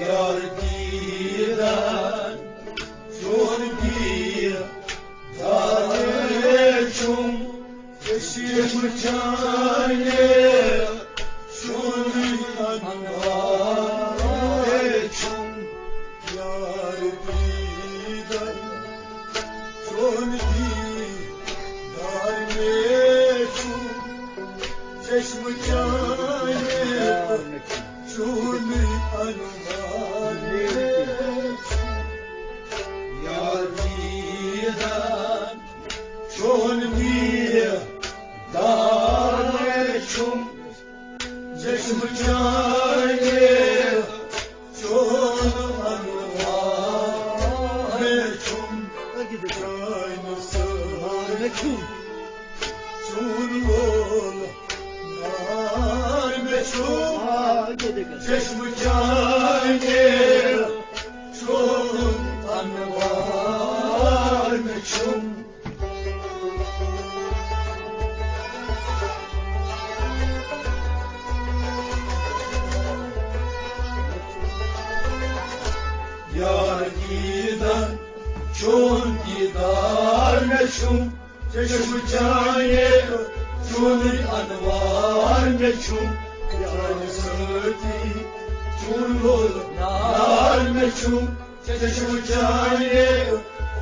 یار دیدن چون دیدار چون چشم چانه چون انوار چون یار دیدن چون دیدار چون چشم چانه چون انوار یار دیدن چون دیدار چون چشم چانه چون انوار چون چاین سر چون گل چشم چانه چون انوار چون یار دیدن چون دیدار نشون چشم چانه چون انوار نشون یار سردی چون گل نار نشون چشم چانه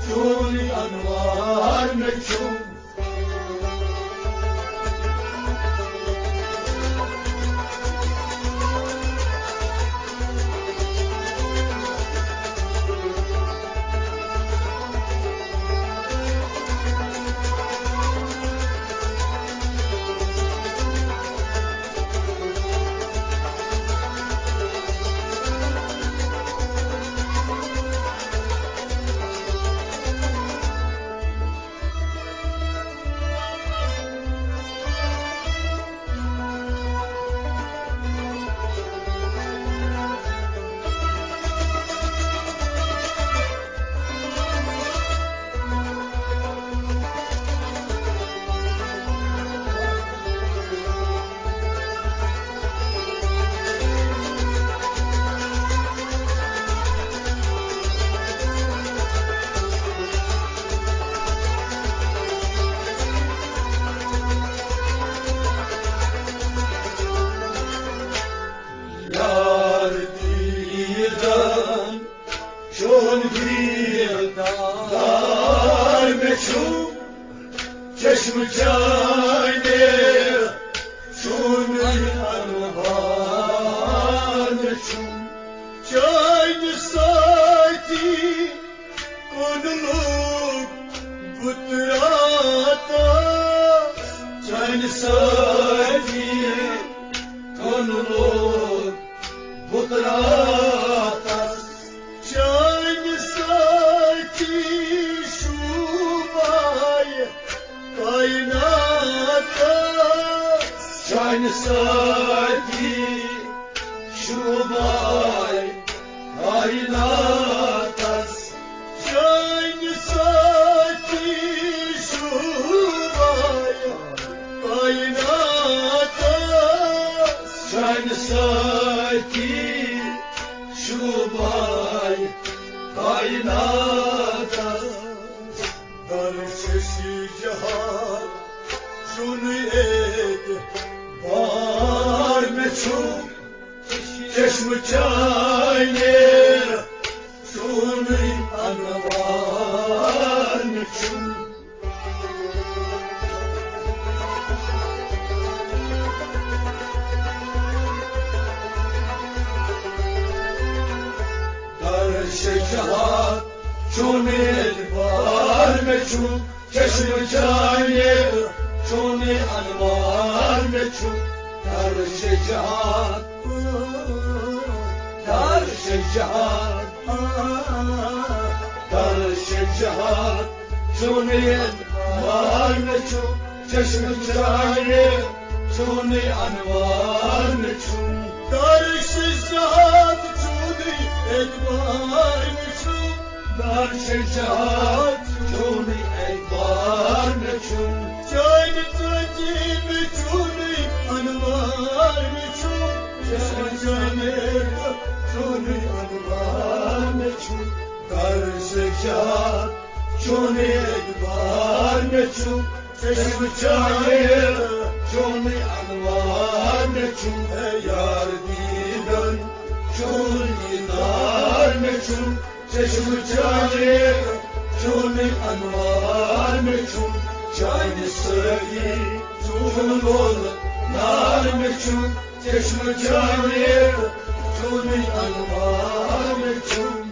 چون انوار نشون چون دیدار چون چشم چانه چون انوار چون چاین ساتی konuluk butrata çayn saati konuluk butrata çayn saati şubay kaynata çayn saati şubay kaynata çayn saati şubay kaynata çayn saati şubay kaynata dar şeşi cihan şunu et var meçhul çeşm çayne şunu anvar meçhul dar şeşahat şunu var meçhul çeşm çayne şunu anvar meçhul dar şeşahat dar şecaat dar şecaat şunu var meçhu çeşm çayne şunu anvar meçhu dar şecaat şunu ekbar meçhu dar şecaat şunu ekbar meçhu çayne tacim şunu anvar meçhu چشم جانه چون انوار نچون در شکر چون ادبار نچون چشم جانه چون انوار نچون یار دیدن چون دیدار نچون چشم جانه چون انوار نچون چای سردی چون گل نار نچون چشم جانه چون انوار نچون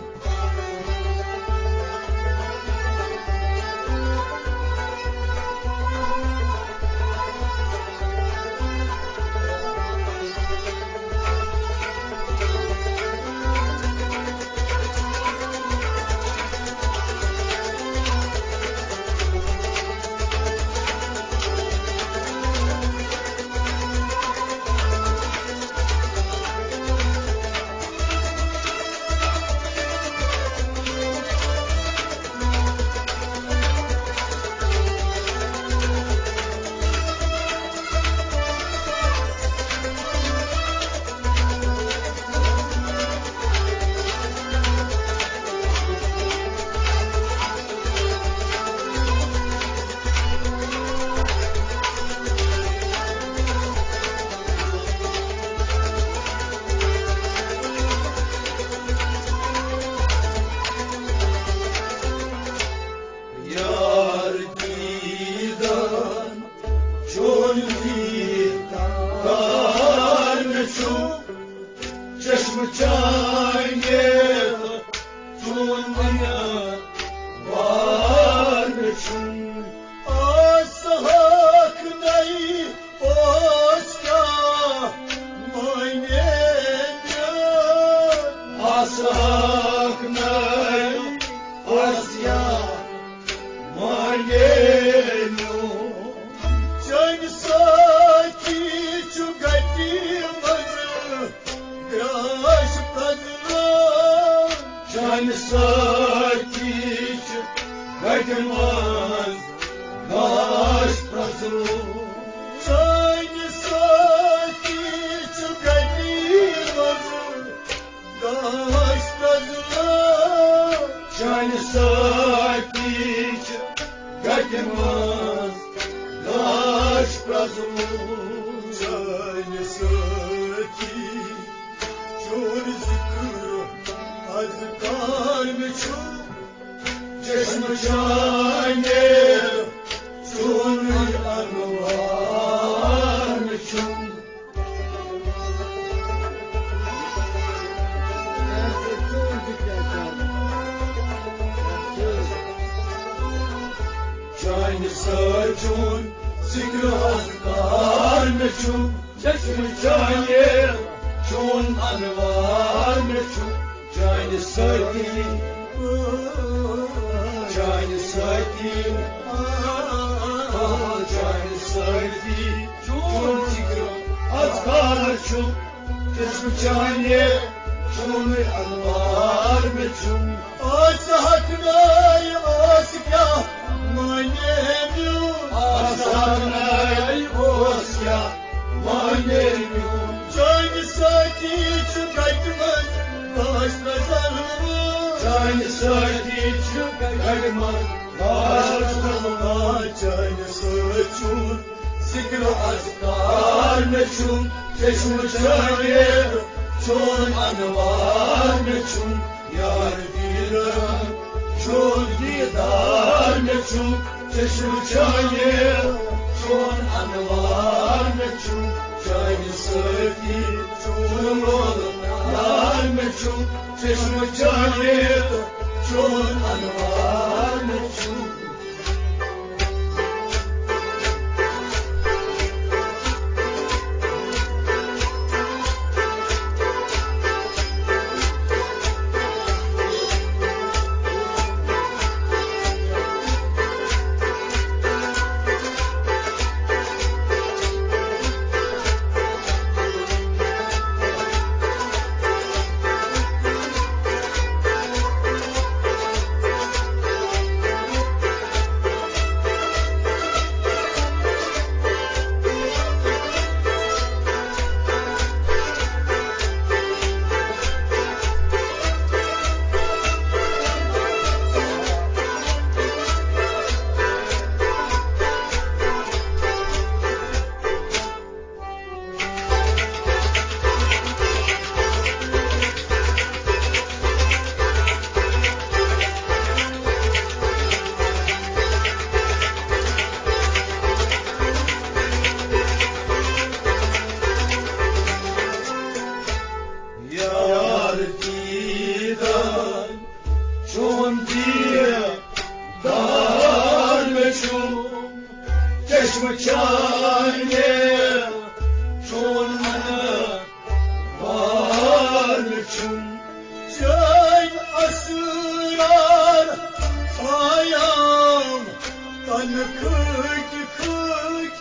kık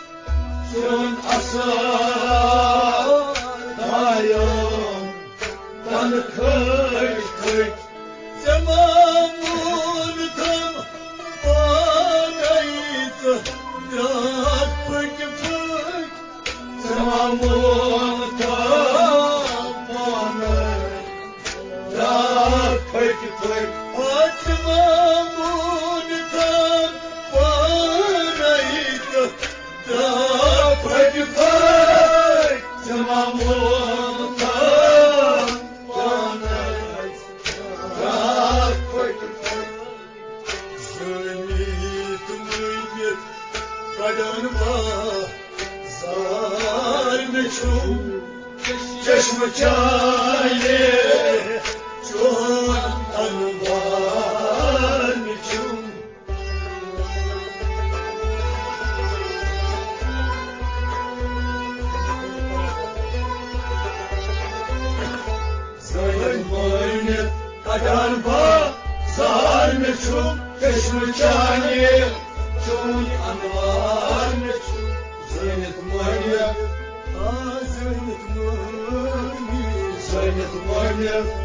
Çön asar dayan Dan kık Zamanın tam banaydı Dat pık Zamanın tam banaydı Dat pık Zamanın tam banaydı Dat pık Zamanın tam banaydı Dat pık Zönit müyet kadanma Zarmeçum Çeşme çayı Çon anvarmeçum Zönit müyet kadanma Zarmeçum Çeşme çayı Çon anvarmeçum Zönit müyet Zönit müyet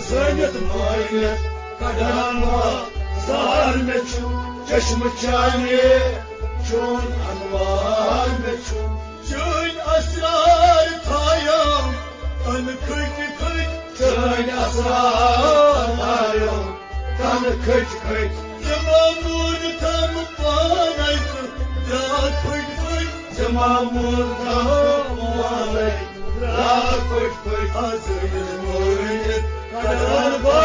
Zönit müyet kadanma Zarmeçum Çeşme çayı Çon anvarmeçum Çön asrar tayam Tan kık Çön asrar tayam Tan kık Zamanın tam banaydı Dat pık Zamanın tam banaydı Dat pık Hazır müyet kadanma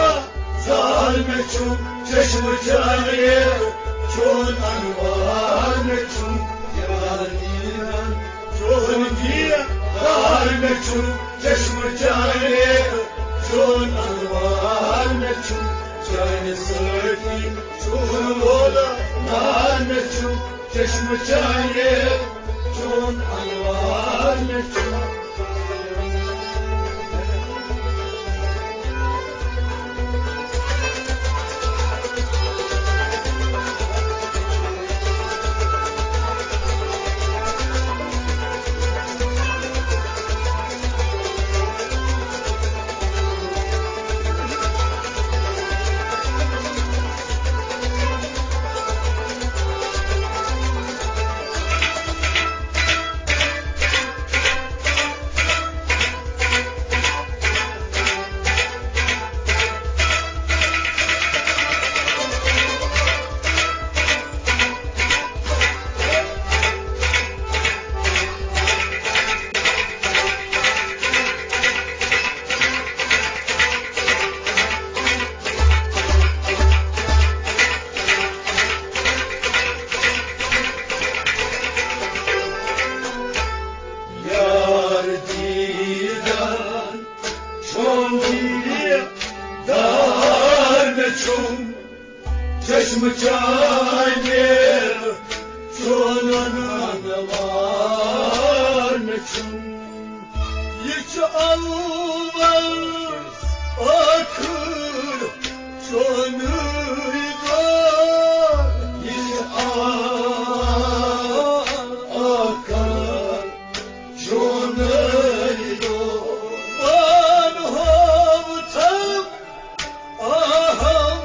Zarmeçum Çeşme çayı Çon anvarmeçum Yardinan Çon diye Zarmeçum Çeşme çayı Çon anvarmeçum Çayını sırtı Çon ola Narmeçum Çeşme çayı Çon anvarmeçum Çeşme çayı Çon anvarmeçum Hiç almaz akıl Çonuyla Hiç akıl Çonuyla Ben havutam Aham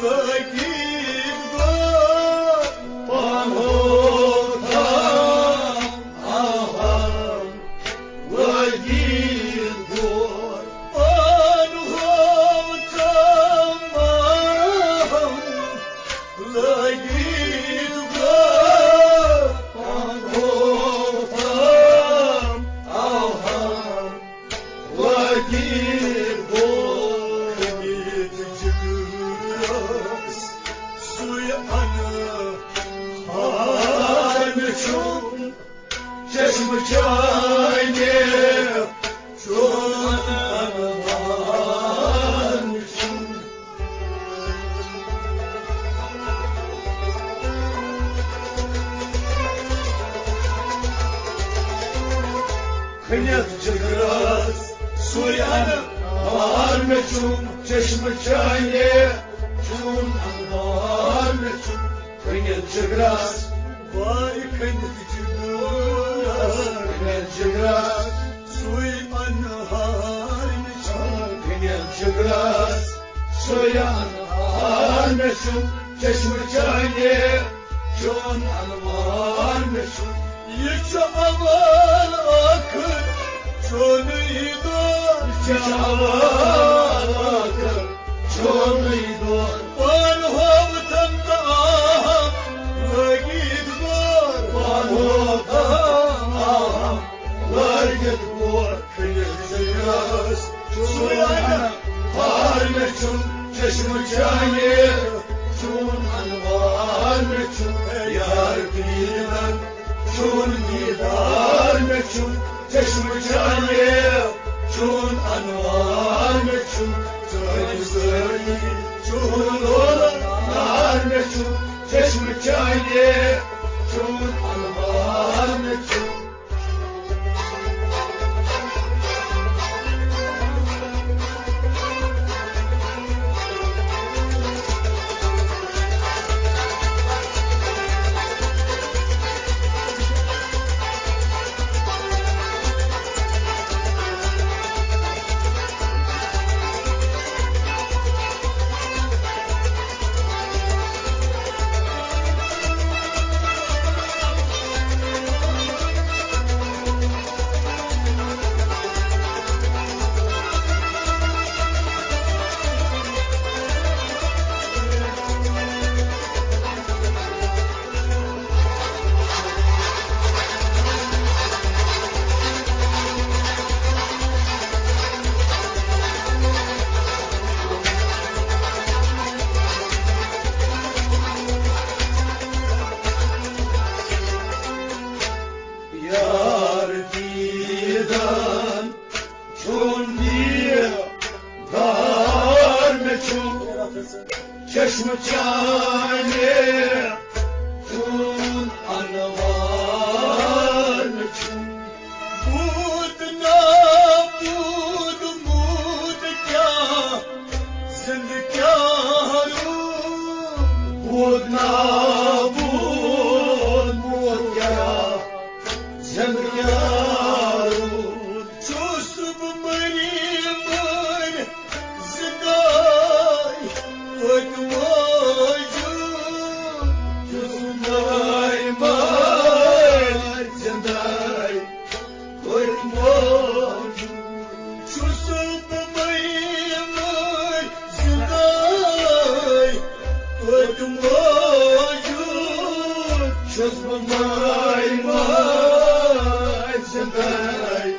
Vakit var Ben havutam Aham Vakit چشم چایه چون انوار نچون کنیل جگراس وای کنیل جگراس کنیل جگراس سوی انهار نچون کنیل جگراس سوی انهار نچون چشم چایه چون انوار نچون یک اول akır çonuydu یک اول akır çonuydu van hovtan da vagit var van hovtan vagit var kıyıcıyız suyana harmeçun çeşme çayı çun anvar meçun yar dilen چون دیدار مچون چشم جانی چون انوار مچون زنی زنی چون لولار مچون چشم جانی چون انوار مچون چشم جانی چون انوار چون بود نبود بود کیا زندگارو بود نبود بود کیا زندگارو چوسب منی من زدای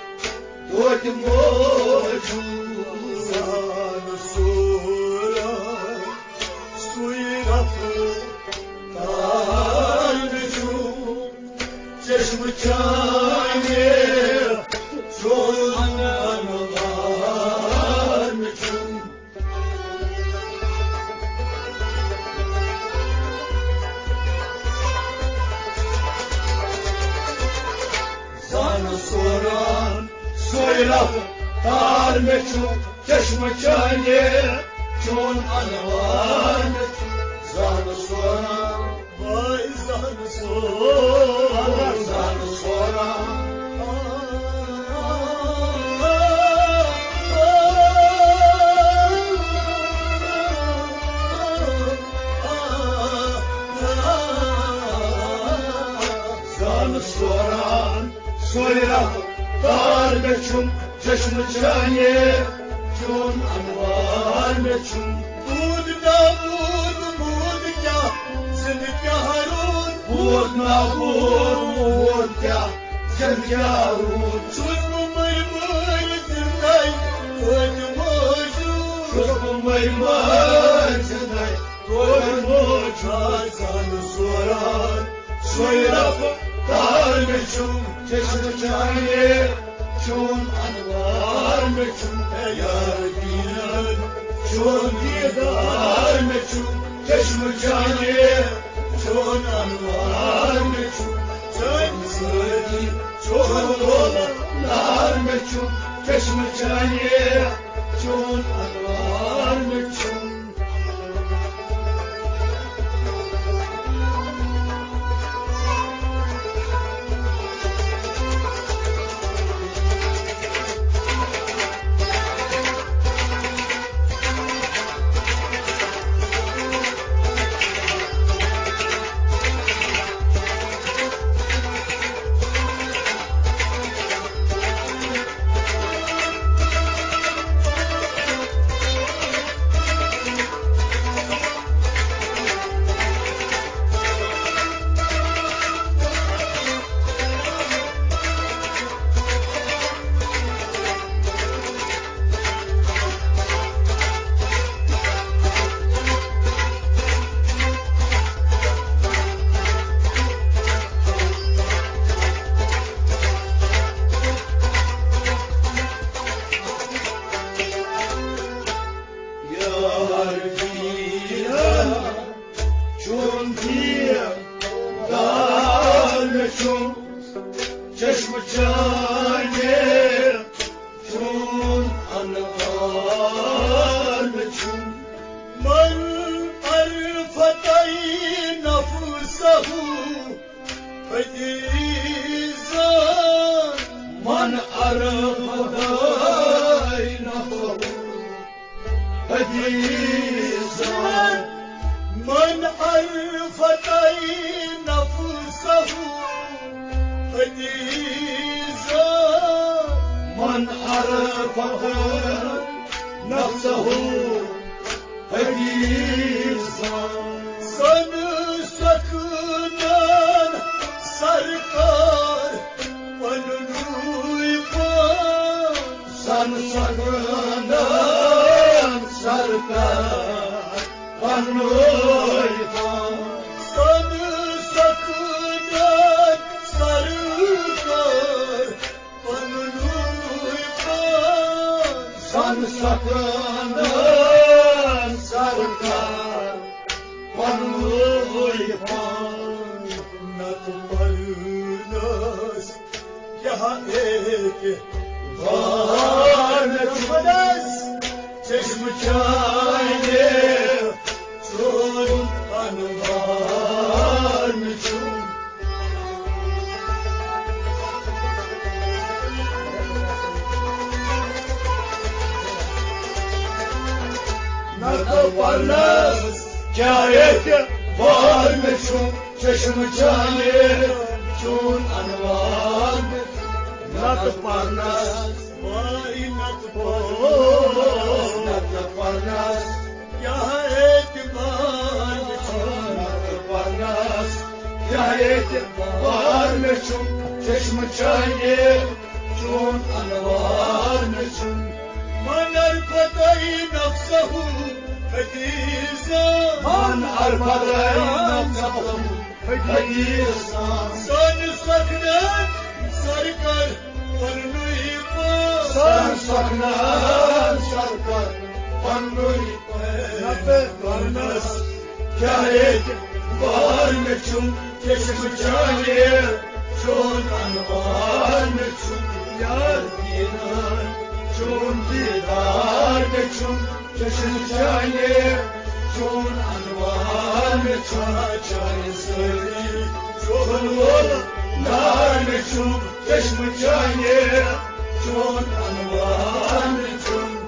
بود چشم چانی چون انوار میچون زان سوران سویرف تار میچون چشم چانی چون انوار میچون زان سوران وای زان سوران زان سوران زان سوران سویرف دار بچون چشم چانی چون انوار بچون بود نبود بود کیا زندگارون بود نبود کیا زندگارون چون میمون زندگی بود موجود چون میمون زندگی بود موجود زان سوران سویرف دار بچون چشم چانی چون انوار بچون یار دیدن چون دیدار بچون چشم جانی چون انوار بچون چون سردی چون نار بچون چشم جانی چون انوار चश्म जाने चून अनवान चून मन अरफतई नफसहु फदीज़ान मन अरफतई नफसहु फदीज़ान मन अरफतई नफसहु من عرفه نفسه حديثا سن سكنان سرکار ونویفان سن سكنان سرکار ونویفان سن سكنان سرکار San sakından sarkar Panuypan Natparnas Yaha ek Var Natparnas Çeşm çayne Çun anvar Çun Natparnas Kâyet var meşhum Çeşm-i çayne Çun anvar Natparnas Vay Natparnas Natparnas Kâyet var meşhum Natparnas Kâyet var meşhum Çeşm-i çayne Çun anvar meşhum من أرفضي نفسه حديثا من أرفضي نفسه حديثا سن سكنان سركر ونويفا سن سكنان سركر ونويفا Natparnas Kâyet var meçhum Çeşm çayne Çun anvar meçhum Yar dinar Çun didar meçhum Çeşm çayne Çun anvar meçhum Çayne söyle Çun nar meçhum Çeşm çayne Çun anvar meçhum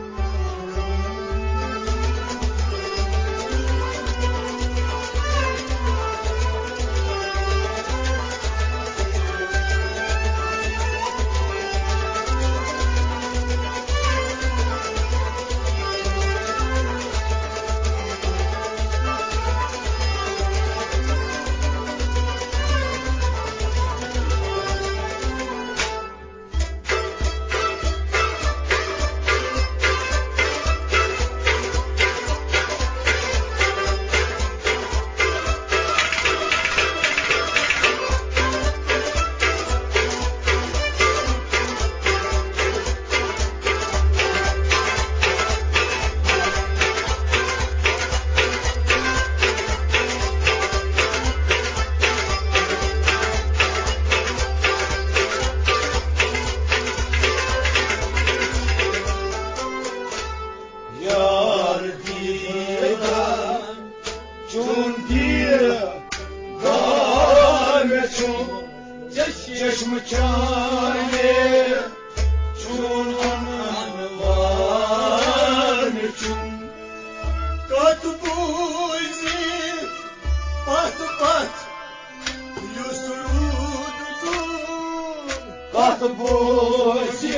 Çeşm çayne Çun anvar meçhum Kat buizi Pat pat Yusrud tun Kat buizi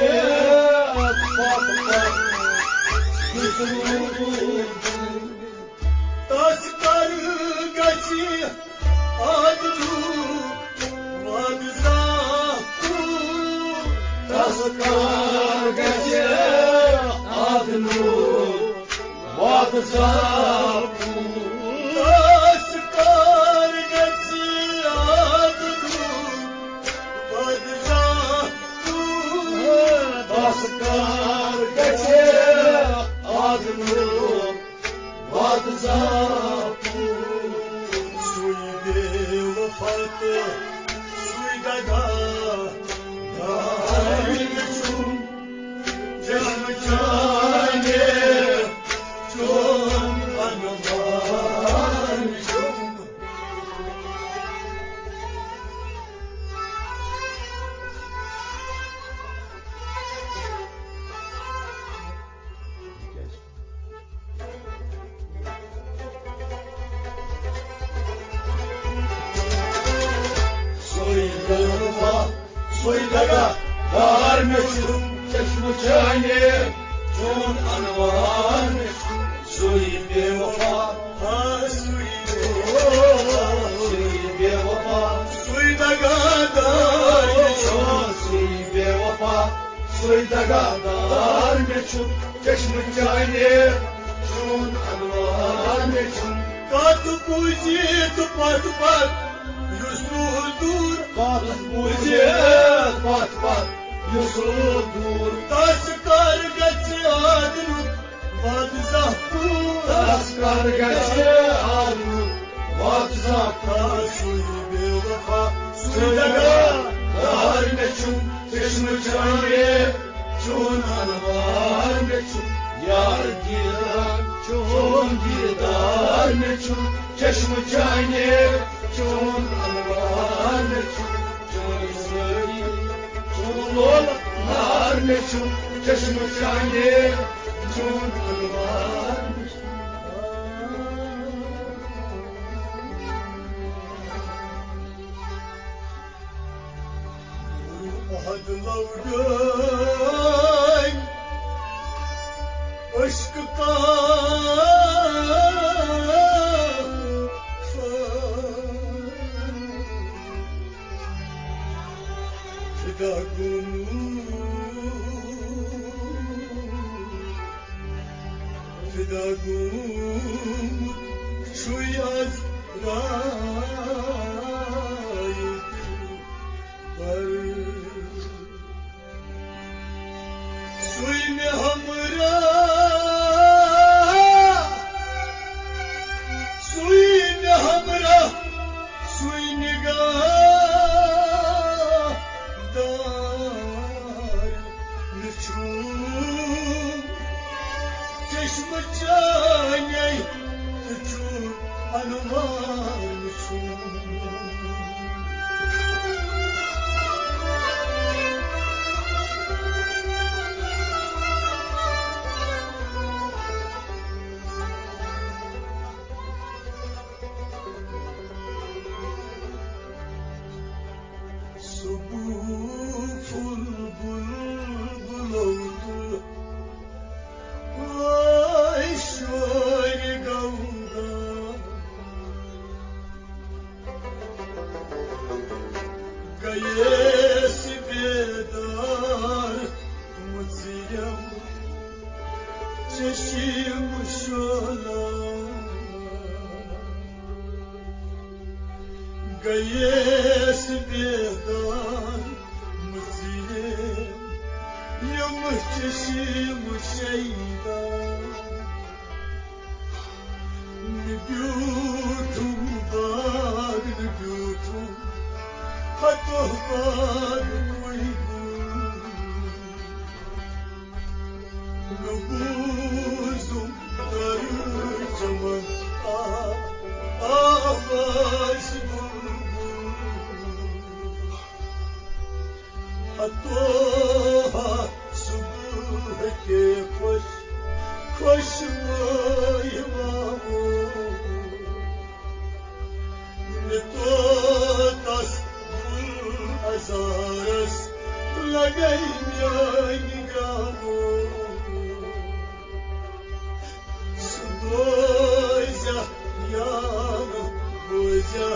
Pat pat Yusrud tun Taskar gachi adlu Taskar gachi adlu Vadzapu Taskar gachi adlu Vadzapu Taskar gachi adlu zapu sui beufate sui daga darmechum jashmachane chon anvarmechum Soy daga dar meşhum çeşme çane Con anvar meşhum Soy bevafa ha soy bevafa Soy daga dar meşhum Soy bevafa Soy daga dar meşhum çeşme çane Con anvar meşhum Kat puji tupat pat Yusudur Pat Yusudur Tas kargaçı adnur Vat zahtur Tas kargaçı adnur Vat zahtur Suyu bevafa Suyu daga Dar meçhum Çeşme çane Çon anvar meçhum Yar girdar Çon girdar meçhum Çeşme çane Çon anvar meçhum Çon söyi Çon ol nar meçhum Çeşme çane Çon anvar meçhum Ahad lavgay Aşkı Fidagun şu yaz Suy me हमरा Suy निगाह dar Nechum Çeşme çane Nechum anvar nechum Gayes bedar mutsiyam Çeşim şola Gayes bedar mutsiyam Yam çeşim şeyda Nübütum bag nübütum Hatohbad koygun Nubuzum darı zaman Ağaç bulgur Hatoha subuh ke koş Koşmaymamu Ne totas Azaras lagayım yaygamu Suboyza yana boyza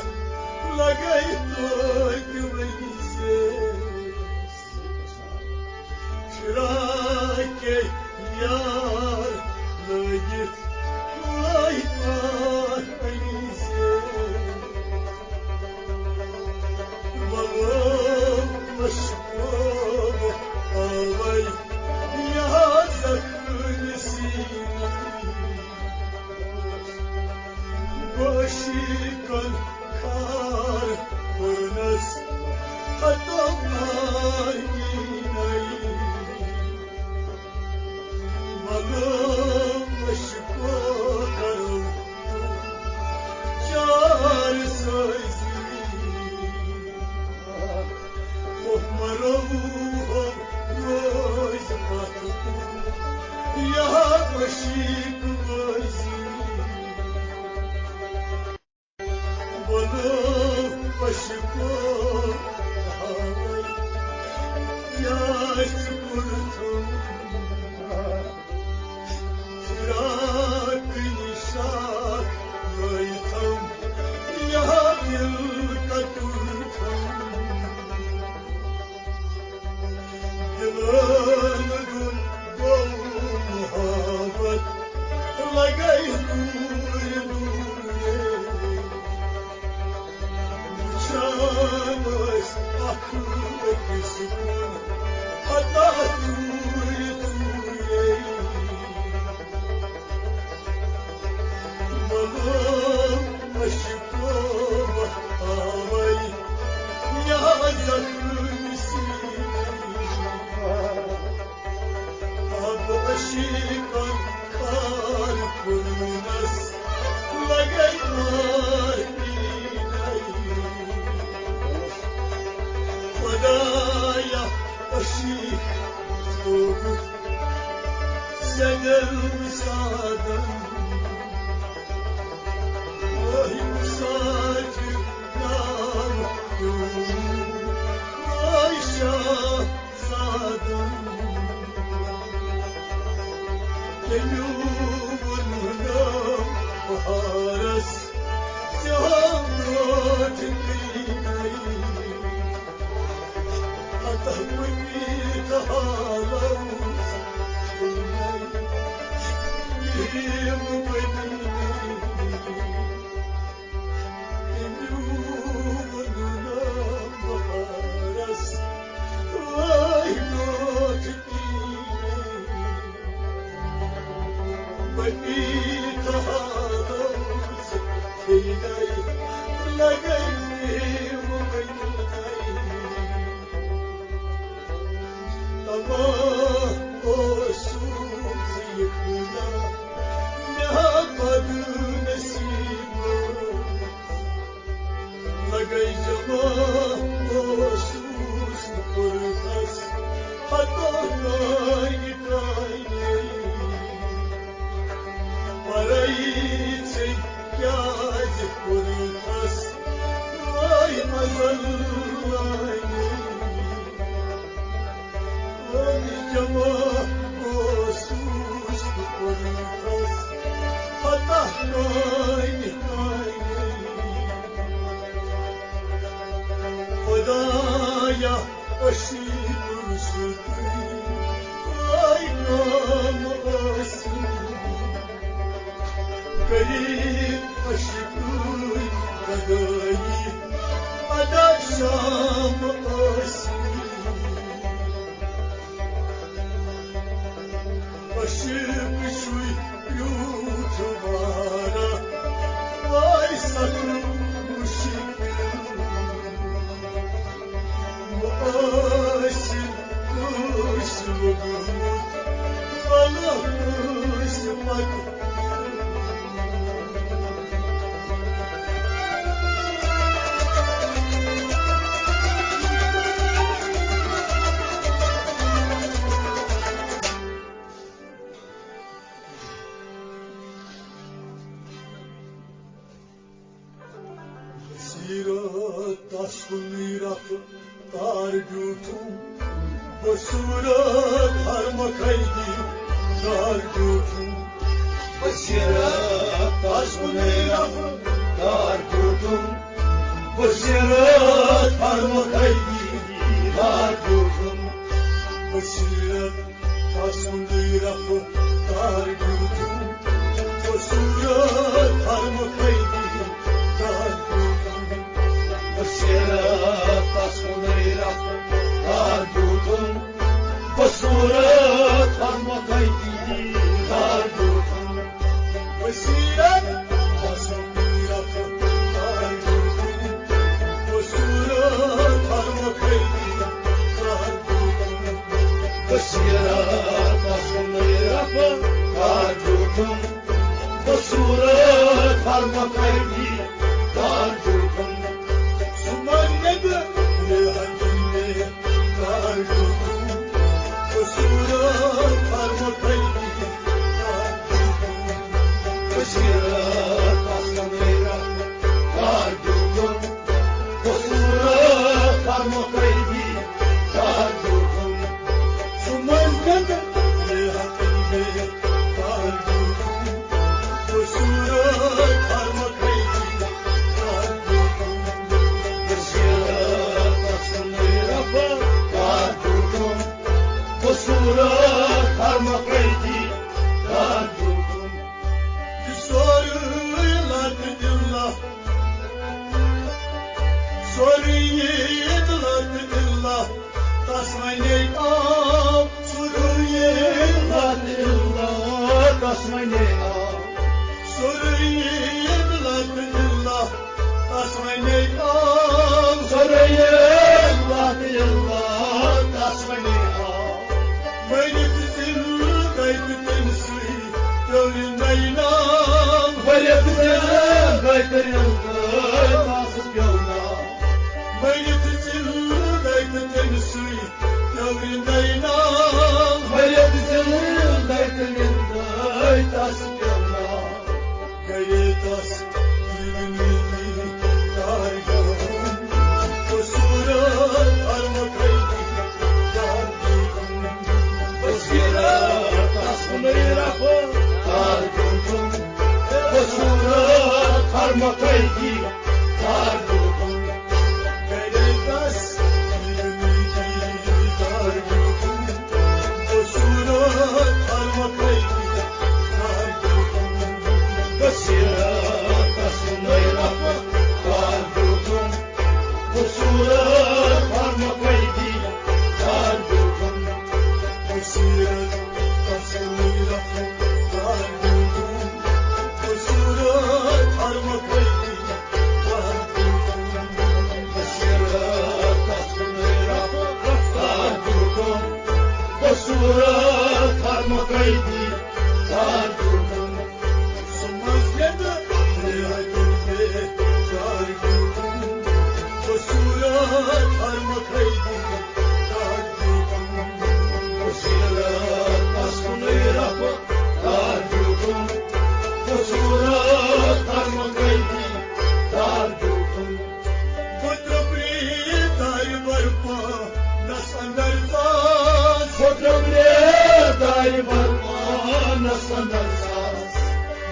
sandarsas.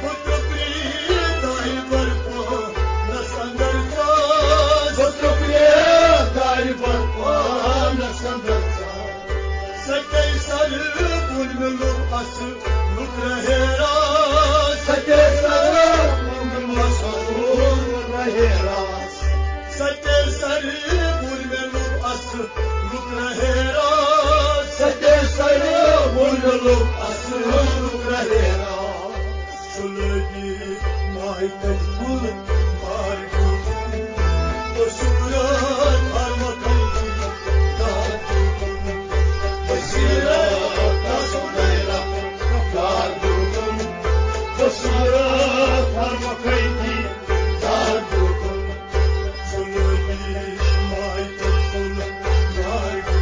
Votre priedai varpo na sandarsas. Votre priedai varpo na sandarsas. Sakei sarı bulmulu ası lukraheras. Sakei sarı bulmulu ası lukraheras. Sakei sarı bulmulu ası lukraheras. Sakei sarı bulmulu ası lukraheras. Sulagi mahitaç bulut margu. O surat armakayı dağıtı. Basirat asudayla kardudum. Basirat armakaydi kardudum. Sulagi mahitaç bulut margu.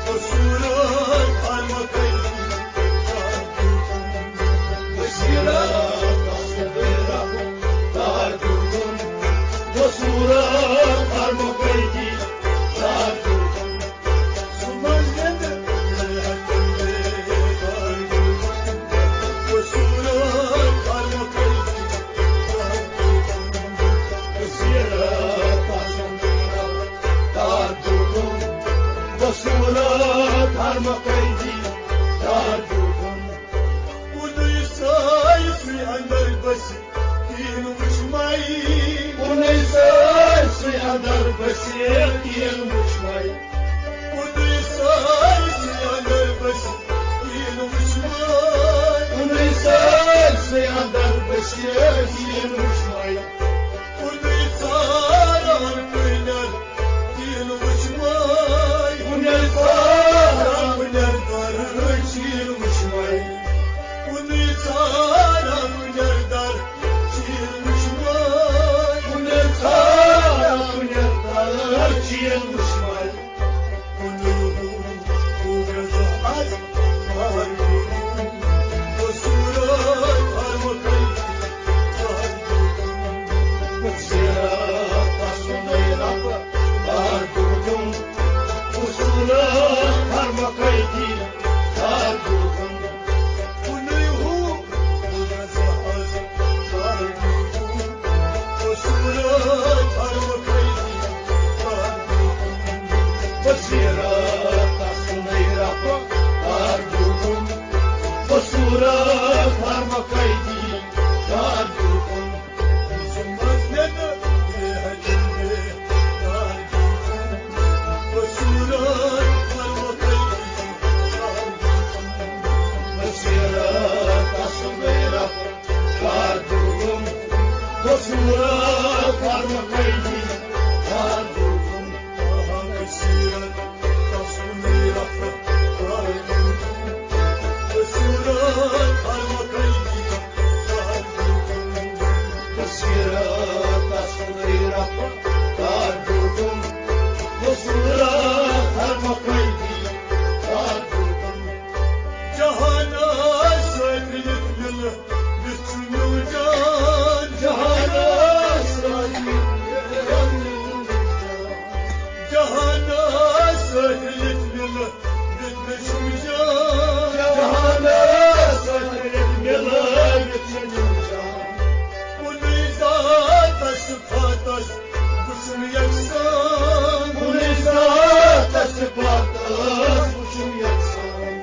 O surat armakayı dağıtı. Basirat asudayla kardudum. Basirat armakaydi kardudum. Sumaz gede hayatımda vardı. O surat armakayı dağıtı. Basirat asudayla kardudum. Basirat armakaydi kardudum. Uduysa yandar basi din uçmay. Uneysa sıyadar basir diyen uçmayı. Uduysa yandar basi din uçmay. Uneysa sıyadar basir diyen uçmayı. Uduysa ramınar din uçmay. Uneysa Ramınar dar diyen uçmayı. Uduysa ramınar dar din uçmay. Uneysa ramınar diyen uçmayı. Kuluhu kuvveti az var. O surat armakayı Basirat asudayla kardudum. Usulat parmakaydi kardudum. Kuluhu kuvveti az var. O surat armakayı Basirat asudayla kardudum. Usulat parmakaydi kardudum. Sumaz nede hayatımda vardı. O surat armakayı Basirat asudayla kardudum. Usulat parmakaydi kardudum. Aha kesirat tasuni rafa vardı. O surat armakayı Basirat asudayla kardudum. Usulat parmakaydi kardudum. Cahana sökülüp yılı bütün can. Cahana sahip Cahana sökülüp yılı bütün can. Cahana sahip yalan bütün can. Bu nizat taşı pataş kuşum yaksan. Bu nizat taşı patlar uçum yaksan.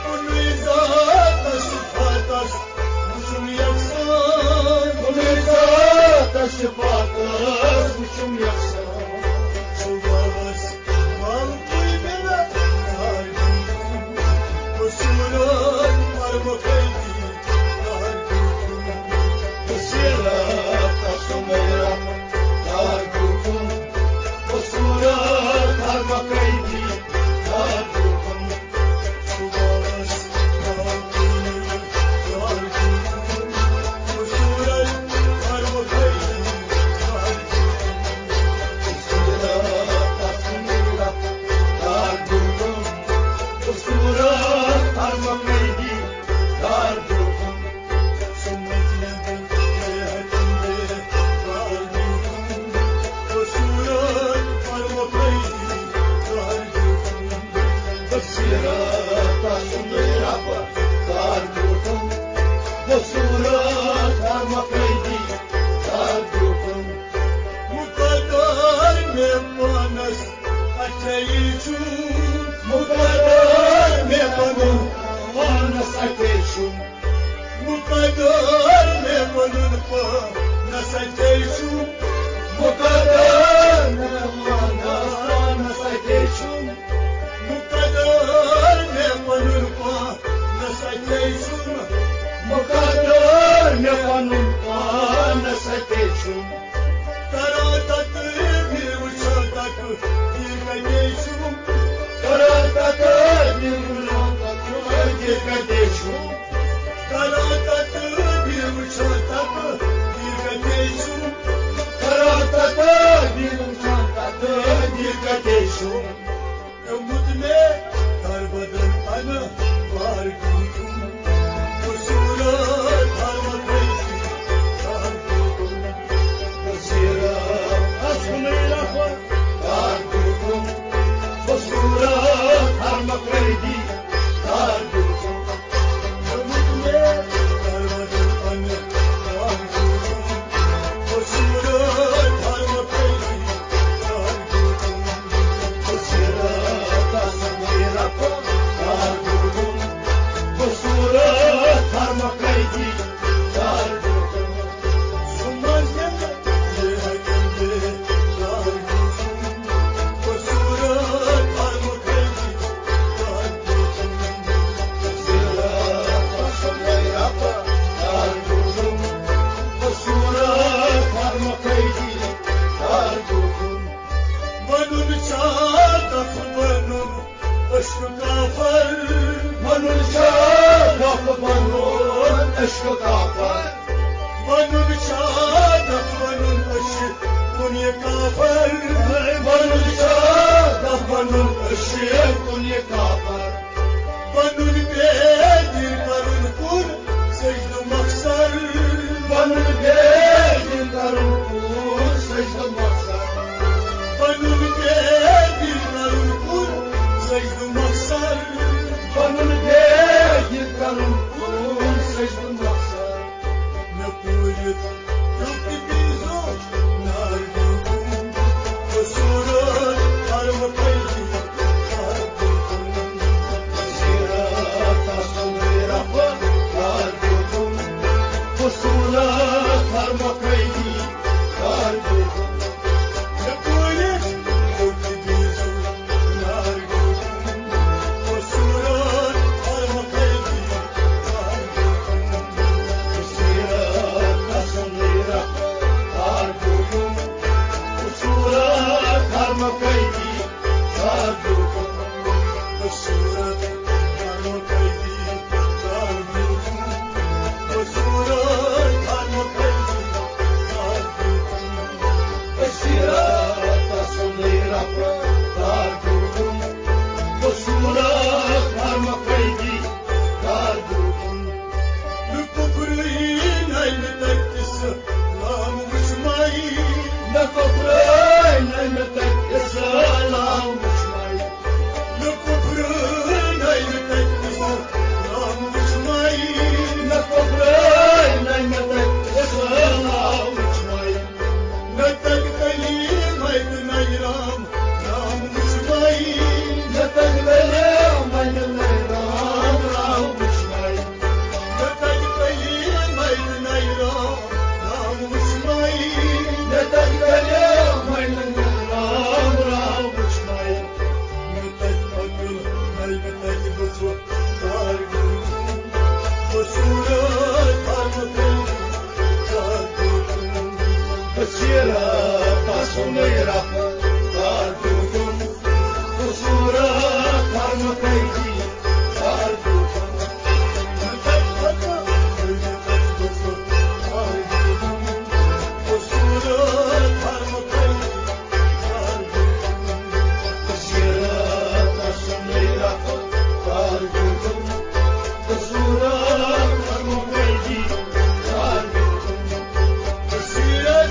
Bu nizat taşı pataş kuşum yaksan. Bu nizat taşı patlar uçum yaksan. Çulbavaz mal kıymına dargın. Bu surat armakaydı dargın. Basirat asudayla kardudum. Usulat parmakaydi kardudum. Çulbavaz mal kıymına dargın. Bu surat armakaydı karma kaydi dardukun Mukadder mevanas ateşu Mukadder mevanun manas ateşun Mukadder mevanun panas ateşu Mukadder mevanas manas ateşun Mukadder mevanun panas ateşu Mukadder mevanun manas ateşun Karatatı bir uçadak bir kadeşum Karatatı bir uçadak bir kadeşum Karatatı bir uçadak bir kadeşum Karatatı bir uçadak bir kadeşum Umutme darbadan ana var gücüm Bu surat harmakaydı darbukum Basira aşkıyla dardukun Basura karma kaydi dardukun Umutme darbadan ana var gücüm Bu surat harmakaydı darbukum Basira aşkıyla dardukun Basura karma kaydi dardukun Sunmaz gene zehakende darbukum Bu surat harmakaydı darbukum Basira aşkıyla dardukun Basura karma kaydi dardukun Banun çağdak banun aşkı kafar Manul şakafı banun eşkı kafar Banun çağdak banun aşkı kunya kafar Manul şakafı banun eşkı kunye kafar Banun bedir karun kur secde maksar Manul bedin karun kur secde maksar Banun bedir karun kur secde maksar Manul bedin karun kur secde maksar Ne puyut yoktu bizo nardukum Bu surat harmakaydı darbukum Sirat aşkıyla dardukun Kusura karma kaydi dardukun Ne puyut yoktu bizo nardukum Bu surat harmakaydı darbukum Sirat aşkıyla dardukun Kusura karma kaydi dardukun Bu surat harmakaydı darbukum Bu surat harmakaydı darbukum Sirat aşkıyla dardukun Kusura karma kaydi dardukun Lüpukruyin aynı taktisi namus mayın Ne koprayın ne tekkesalam uçmay Lüpukruyin aynı taktisi namus mayın Ne koprayın ne tekkesalam uçmay Ne takkalim aydın ayram namus mayın Ne tekbelim aynılayram ram uçmay Ne takkalim aydın ayram namus mayın Ne tekbelim aynılayram ram uçmay Ne takkalim aydın ayram darbukum Bu surat harmakaydı darbukum Sirat aşkıyla dardukun Kusura karma kaydi dardukun Sirat aşkıyla dardukun Kusura karma kaydi dardukun Sirat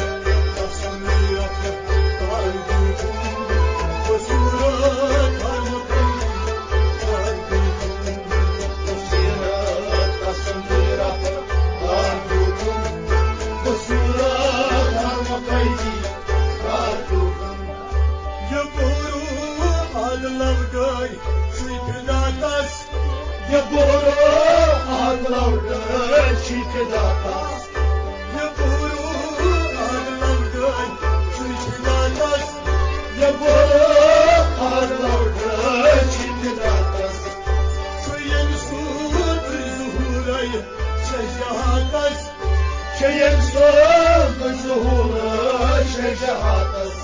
ينسون بظهور شجاعتك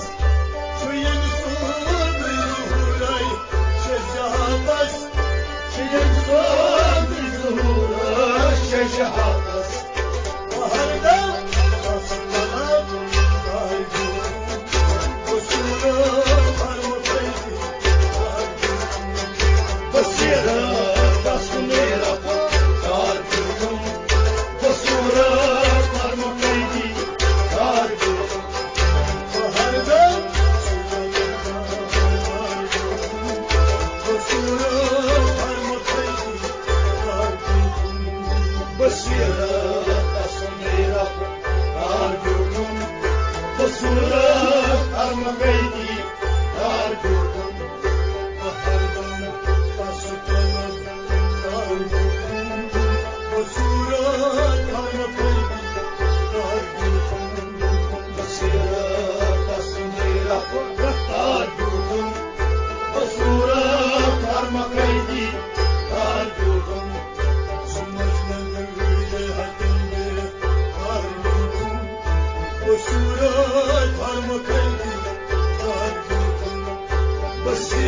بس